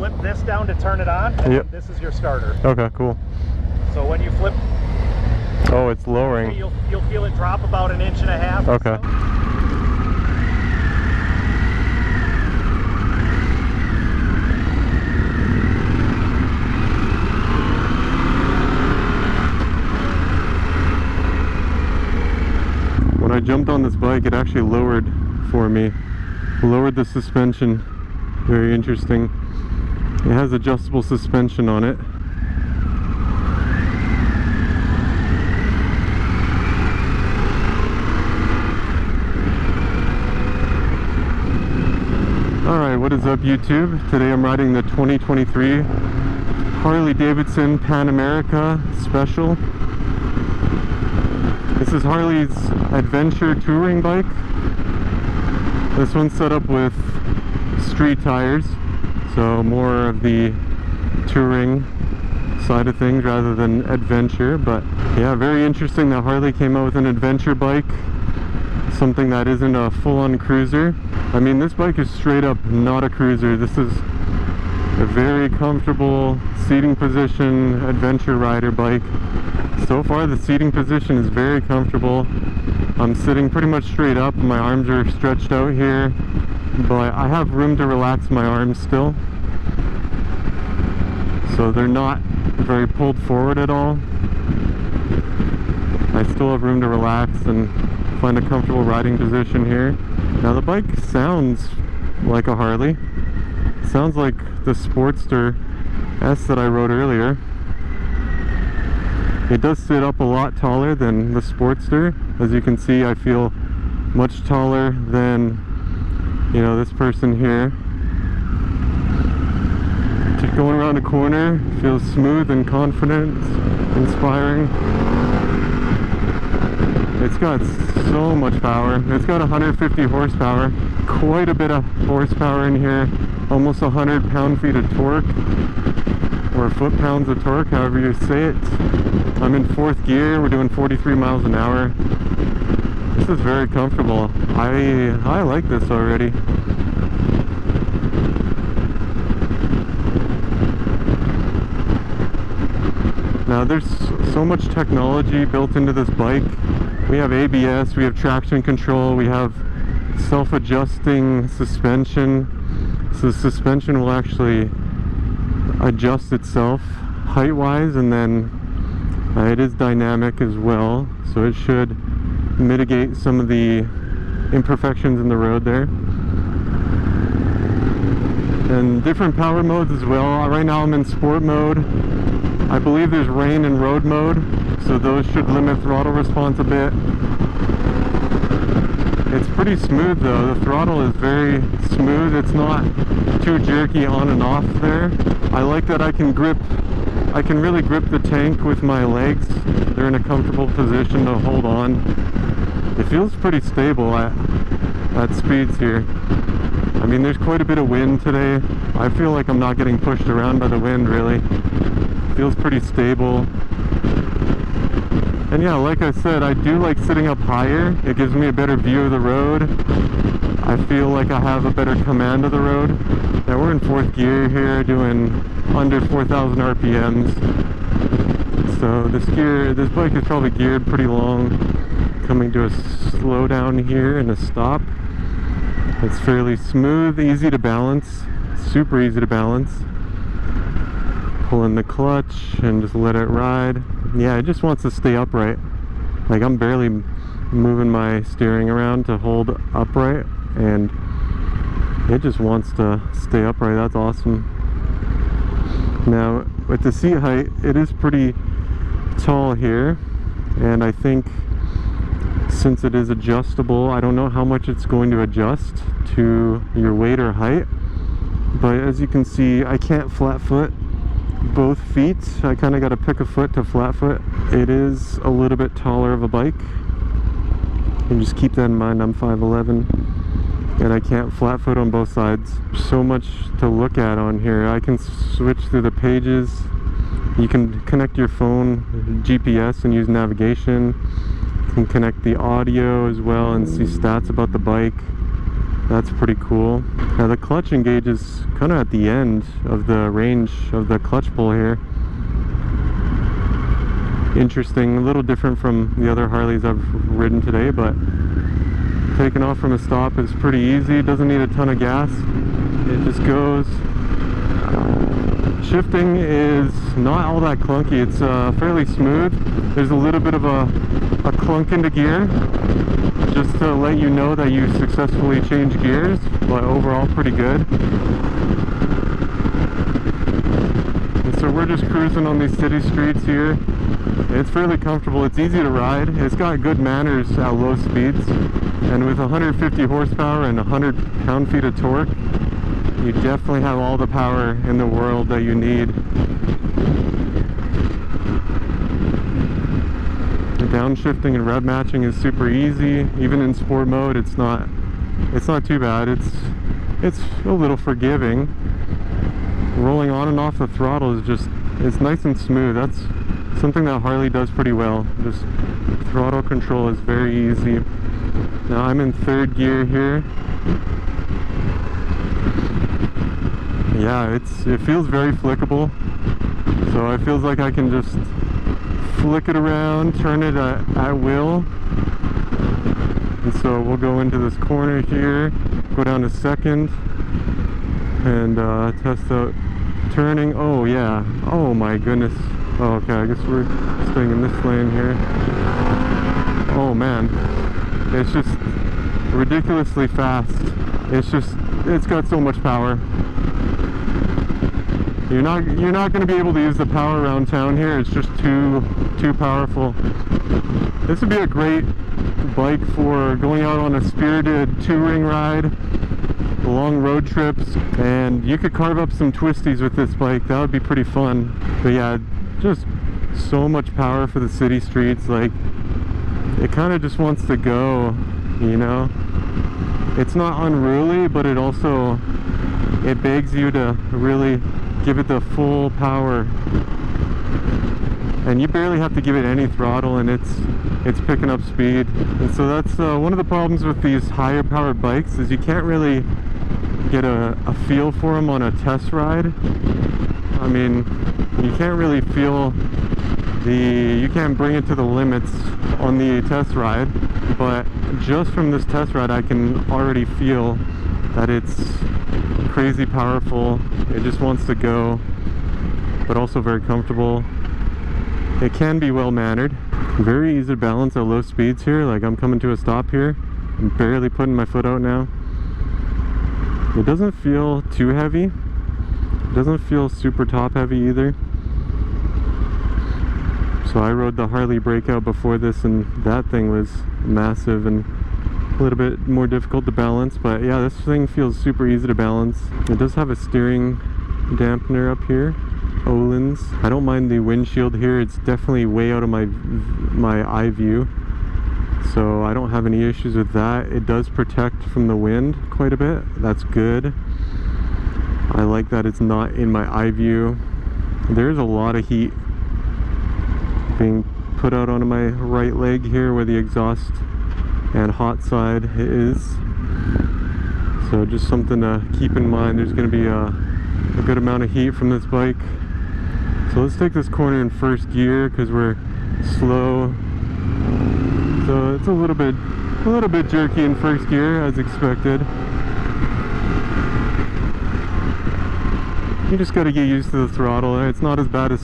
flip this down to turn it on, and yep. this is your starter. Okay, cool. So when you flip, oh, it's lowering. You'll feel it drop about 1.5 inches. Okay. When I jumped on this bike, it actually lowered for me. Lowered the suspension. Very interesting. It has adjustable suspension on it. Alright, what is up YouTube? Today I'm riding the 2023 Harley-Davidson Pan America Special. This is Harley's adventure touring bike. This one's set up with street tires, so more of the touring side of things rather than adventure. But yeah, very interesting that Harley came out with an adventure bike, something that isn't a full-on cruiser. I mean, this bike is straight up not a cruiser. This is a very comfortable seating position adventure rider bike. So far the seating position is very comfortable. I'm sitting pretty much straight up. My arms are stretched out here, but I have room to relax my arms still. So they're not very pulled forward at all. I still have room to relax and find a comfortable riding position here. Now the bike sounds like a Harley. It sounds like the Sportster S that I rode earlier. It does sit up a lot taller than the Sportster. As you can see, I feel much taller than, you know, this person here. Just going around a corner feels smooth and confident, inspiring. It's got so much power. It's got 150 horsepower, quite a bit of horsepower in here, almost 100 pound-feet of torque, or foot-pounds of torque, however you say it. I'm in 4th gear, we're doing 43 miles an hour. This is very comfortable. I like this already. Now there's so much technology built into this bike. We have ABS, we have traction control, we have self-adjusting suspension. So the suspension will actually adjust itself height-wise, and then it is dynamic as well, so it should mitigate some of the imperfections in the road there. And different power modes as well. Right now I'm in sport mode. I believe there's rain and road mode, so those should limit throttle response a bit. It's pretty smooth though. The throttle is very smooth. It's not too jerky on and off there. I like that I can really grip the tank with my legs. They're in a comfortable position to hold on. It feels pretty stable at speeds here. I mean, there's quite a bit of wind today. I feel like I'm not getting pushed around by the wind really. It feels pretty stable. And yeah, like I said, I do like sitting up higher. It gives me a better view of the road. I feel like I have a better command of the road. Now we're in 4th gear here, doing under 4,000 RPMs. So this bike is probably geared pretty long. Coming to a slowdown here and a stop. It's fairly smooth, easy to balance, super easy to balance. Pull in the clutch and just let it ride. Yeah, it just wants to stay upright. Like, I'm barely moving my steering around to hold upright, and it just wants to stay upright. That's awesome. Now with the seat height, it is pretty tall here, and I think since it is adjustable, I don't know how much it's going to adjust to your weight or height, but as you can see, I can't flat foot both feet. I kind of got to pick a foot to flat foot. It is a little bit taller of a bike, and just keep that in mind. I'm 5'11", and I can't flat foot on both sides. So much to look at on here. I can switch through the pages. You can connect your phone GPS and use navigation. You can connect the audio as well and see stats about the bike. That's pretty cool. Now the clutch engage is kind of at the end of the range of the clutch pull here. Interesting, a little different from the other Harleys I've ridden today, but taking off from a stop is pretty easy. Doesn't need a ton of gas. It just goes. Shifting is not all that clunky. It's fairly smooth. There's a little bit of a clunk into gear, just to let you know that you successfully changed gears, but overall pretty good. And so we're just cruising on these city streets here. It's fairly comfortable. It's easy to ride. It's got good manners at low speeds, and with 150 horsepower and 100 pound-feet of torque, you definitely have all the power in the world that you need. The downshifting and rev matching is super easy. Even in sport mode, it's not too bad. It's a little forgiving. Rolling on and off the throttle is just, it's nice and smooth. That's something that Harley does pretty well. Just throttle control is very easy. Now I'm in third gear here. Yeah, it feels very flickable, so it feels like I can just flick it around, turn it at will. And so we'll go into this corner here, go down to second, and test out turning. Oh yeah, oh my goodness. Oh, okay, I guess we're staying in this lane here. Oh man, it's just ridiculously fast. It's got so much power. You're not going to be able to use the power around town here. It's just too powerful. This would be a great bike for going out on a spirited touring ride, long road trips, and you could carve up some twisties with this bike. That would be pretty fun. But yeah, just so much power for the city streets. Like, it kind of just wants to go, you know. It's not unruly, but it begs you to really give it the full power, and you barely have to give it any throttle, and it's picking up speed. And so that's one of the problems with these higher powered bikes, is you can't really get a feel for them on a test ride. I mean, you can't really feel you can't bring it to the limits on the test ride, but just from this test ride I can already feel that it's crazy powerful. It just wants to go, but also very comfortable. It can be well mannered. Very easy to balance at low speeds here. Like, I'm coming to a stop here. I'm barely putting my foot out now. It doesn't feel too heavy. It doesn't feel super top heavy either. So I rode the Harley Breakout before this, and that thing was massive and a little bit more difficult to balance. But yeah, this thing feels super easy to balance. It does have a steering dampener up here, Olin's. I don't mind the windshield here. It's definitely way out of my eye view, so I don't have any issues with that. It does protect from the wind quite a bit. That's good. I like that it's not in my eye view. There's a lot of heat being put out onto my right leg here where the exhaust and hot side is. So just something to keep in mind. There's going to be a good amount of heat from this bike. So let's take this corner in first gear because we're slow. So it's a little bit jerky in first gear as expected. You just got to get used to the throttle. It's not as bad as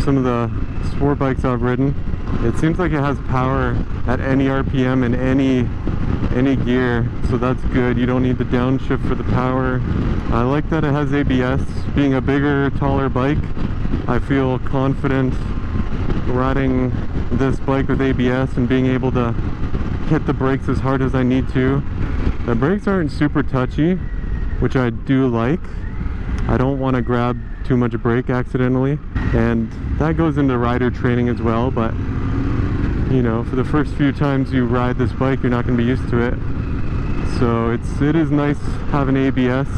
some of the sport bikes I've ridden. It seems like it has power at any RPM and any gear, so that's good. You don't need the downshift for the power. I like that it has ABS. Being a bigger, taller bike, I feel confident riding this bike with ABS and being able to hit the brakes as hard as I need to. The brakes aren't super touchy, which I do like. I don't want to grab too much brake accidentally, and that goes into rider training as well. But you know, for the first few times you ride this bike, you're not going to be used to it. So it is nice having ABS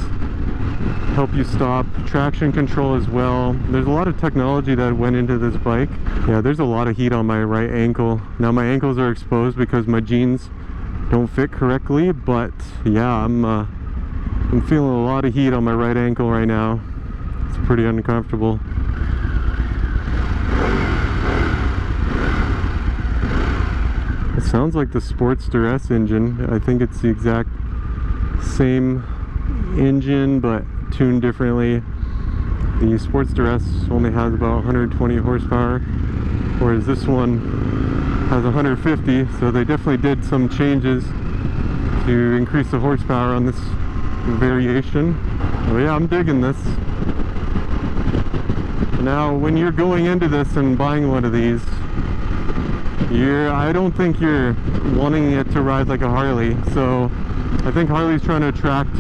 help you stop. Traction control as well. There's a lot of technology that went into this bike. Yeah, there's a lot of heat on my right ankle. Now my ankles are exposed because my jeans don't fit correctly, but yeah, I'm feeling a lot of heat on my right ankle right now. It's pretty uncomfortable. It sounds like the Sportster S engine. I think it's the exact same engine but tuned differently. The Sportster S only has about 120 horsepower, whereas this one has 150, so they definitely did some changes to increase the horsepower on this variation. But yeah, I'm digging this. Now, when you're going into this and buying one of these, I don't think you're wanting it to ride like a Harley. So I think Harley's trying to attract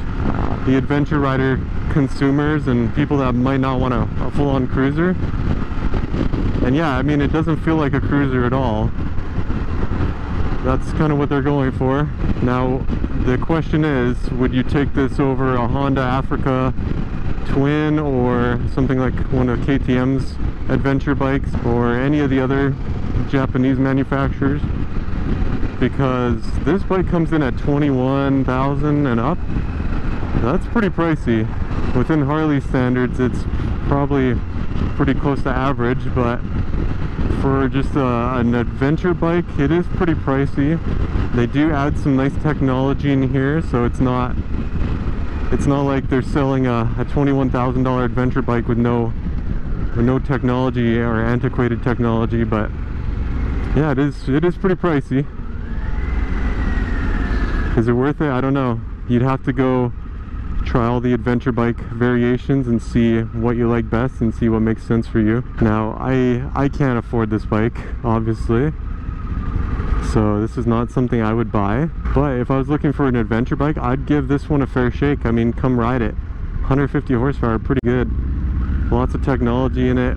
the adventure rider consumers and people that might not want a full-on cruiser. And yeah, I mean, it doesn't feel like a cruiser at all. That's kind of what they're going for. Now, the question is, would you take this over a Honda Africa Twin or something like one of KTM's adventure bikes or any of the other Japanese manufacturers? Because this bike comes in at 21,000 and up. That's pretty pricey. Within Harley standards, it's probably pretty close to average, but for just an adventure bike, it is pretty pricey. They do add some nice technology in here, so it's not like they're selling a $21,000 adventure bike with no technology or antiquated technology. But yeah, it is pretty pricey. Is it worth it? I don't know. You'd have to go try all the adventure bike variations and see what you like best and see what makes sense for you. Now, I can't afford this bike, obviously, so this is not something I would buy. But if I was looking for an adventure bike, I'd give this one a fair shake. I mean, come ride it. 150 horsepower, pretty good. Lots of technology in it.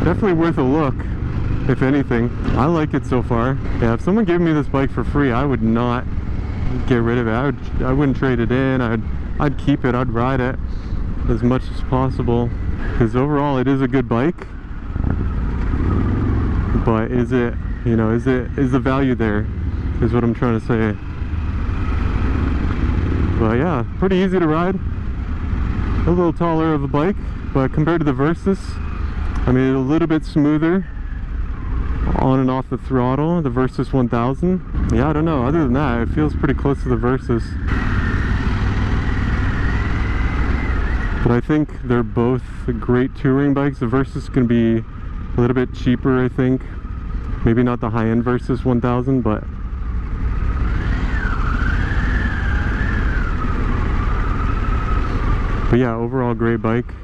Definitely worth a look, if anything. I like it so far. Yeah, if someone gave me this bike for free, I would not get rid of it. I wouldn't trade it in. I'd keep it. I'd ride it as much as possible, because overall it is a good bike. But is it, is the value there, is what I'm trying to say. But yeah, pretty easy to ride. A little taller of a bike, but compared to the Versus, I mean, a little bit smoother on and off the throttle, the Versus 1000. Yeah, I don't know, other than that, it feels pretty close to the Versus. But I think they're both great touring bikes. The Versus can be a little bit cheaper, I think. Maybe not the high-end Versus 1000, but yeah, overall great bike.